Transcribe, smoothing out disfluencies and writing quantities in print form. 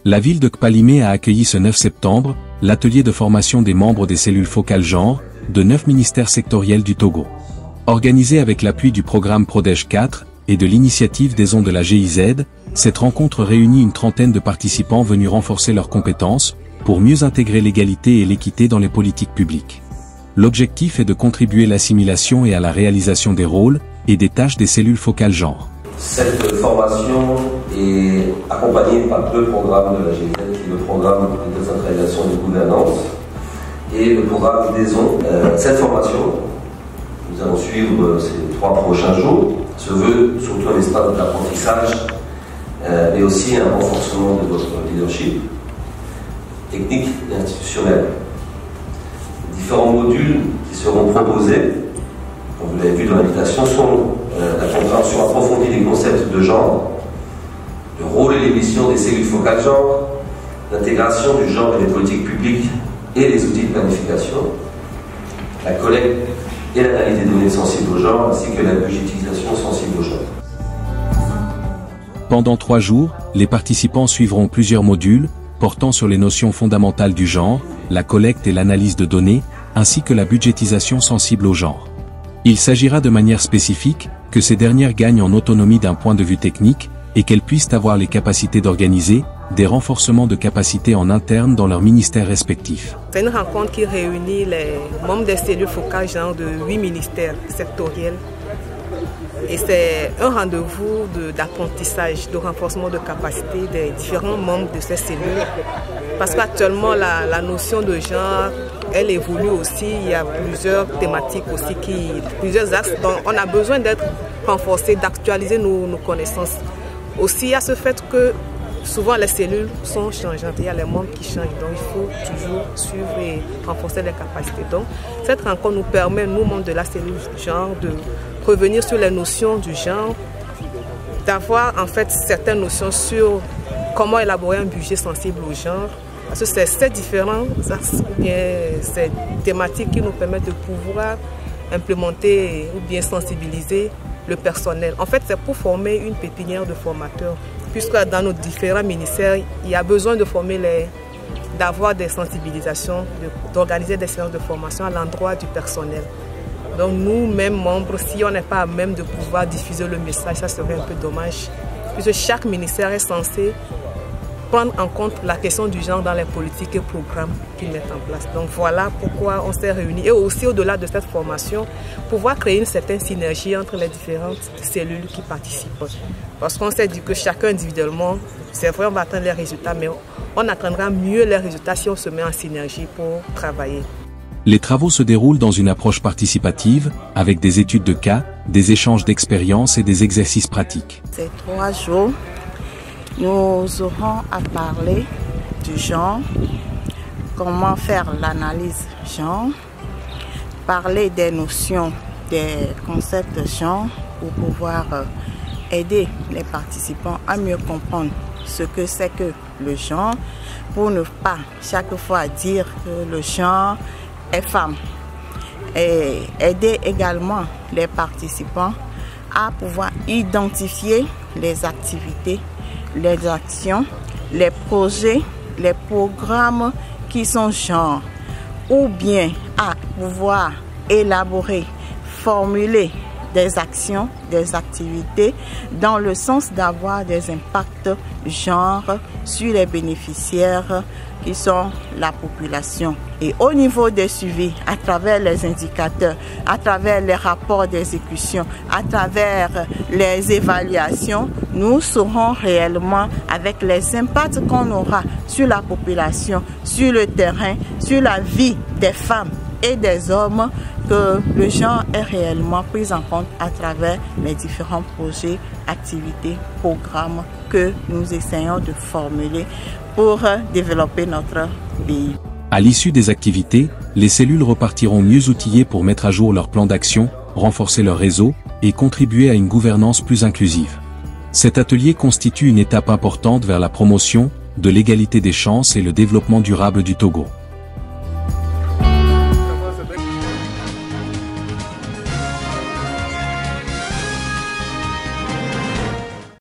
La ville de Kpalimé a accueilli ce 9 septembre l'atelier de formation des membres des cellules focales genre de 9 ministères sectoriels du Togo. Organisé avec l'appui du programme Prodège 4 et de l'initiative des ondes de la GIZ, cette rencontre réunit une trentaine de participants venus renforcer leurs compétences pour mieux intégrer l'égalité et l'équité dans les politiques publiques. L'objectif est de contribuer à l'assimilation et à la réalisation des rôles et des tâches des cellules focales genre. Cette formation est accompagnée par deux programmes de la GIZ, qui est le programme de décentralisation de gouvernance et le programme des ondes. Cette formation, nous allons suivre ces 3 prochains jours, se veut surtout un espace d'apprentissage, mais aussi un renforcement de votre leadership technique et institutionnel. Différents modules qui seront proposés, comme vous l'avez vu dans l'invitation, sont la compréhension approfondie des concepts de genre, le rôle et les missions des cellules focales genre, l'intégration du genre et des politiques publiques et les outils de planification, la collecte et l'analyse des données sensibles au genre, ainsi que la budgétisation sensible au genre. Pendant 3 jours, les participants suivront plusieurs modules portant sur les notions fondamentales du genre, la collecte et l'analyse de données, ainsi que la budgétisation sensible au genre. Il s'agira de manière spécifique que ces dernières gagnent en autonomie d'un point de vue technique et qu'elles puissent avoir les capacités d'organiser des renforcements de capacités en interne dans leurs ministères respectifs. C'est une rencontre qui réunit les membres des cellules focales genre de 8 ministères sectoriels. Et c'est un rendez-vous d'apprentissage, de renforcement de capacité des différents membres de ces cellules. Parce qu'actuellement, la notion de genre, elle évolue aussi. Il y a plusieurs thématiques aussi, plusieurs axes. Donc, on a besoin d'être renforcés, d'actualiser nos connaissances. Aussi, il y a ce fait que souvent les cellules sont changeantes. Il y a les membres qui changent. Donc, il faut toujours suivre et renforcer les capacités. Donc, cette rencontre nous permet, nous, membres de la cellule genre, de revenir sur les notions du genre, d'avoir en fait certaines notions sur comment élaborer un budget sensible au genre. Parce que c'est ces différents axes ou bien ces thématiques qui nous permettent de pouvoir implémenter ou bien sensibiliser le personnel. En fait, c'est pour former une pépinière de formateurs. Puisque dans nos différents ministères, il y a besoin de former d'avoir des sensibilisations, d'organiser des séances de formation à l'endroit du personnel. Donc nous-mêmes membres, si on n'est pas à même de pouvoir diffuser le message, ça serait un peu dommage. Puisque chaque ministère est censé prendre en compte la question du genre dans les politiques et programmes qu'ils mettent en place. Donc voilà pourquoi on s'est réunis. Et aussi au-delà de cette formation, pouvoir créer une certaine synergie entre les différentes cellules qui participent. Parce qu'on s'est dit que chacun individuellement, c'est vrai, on va atteindre les résultats, mais on atteindra mieux les résultats si on se met en synergie pour travailler. Les travaux se déroulent dans une approche participative, avec des études de cas, des échanges d'expériences et des exercices pratiques. Ces 3 jours, nous aurons à parler du genre, comment faire l'analyse genre, parler des notions, des concepts de genre pour pouvoir aider les participants à mieux comprendre ce que c'est que le genre, pour ne pas chaque fois dire que le genre est femme, et aider également les participants à pouvoir identifier les activités, les actions, les projets, les programmes qui sont genre, ou bien à pouvoir élaborer, formuler des actions, des activités dans le sens d'avoir des impacts genre sur les bénéficiaires qui sont la population. Et au niveau des suivis, à travers les indicateurs, à travers les rapports d'exécution, à travers les évaluations, nous saurons réellement, avec les impacts qu'on aura sur la population, sur le terrain, sur la vie des femmes et des hommes, que le genre est réellement pris en compte à travers les différents projets, activités, programmes que nous essayons de formuler pour développer notre pays. À l'issue des activités, les cellules repartiront mieux outillées pour mettre à jour leur plan d'action, renforcer leur réseau et contribuer à une gouvernance plus inclusive. Cet atelier constitue une étape importante vers la promotion de l'égalité des chances et le développement durable du Togo.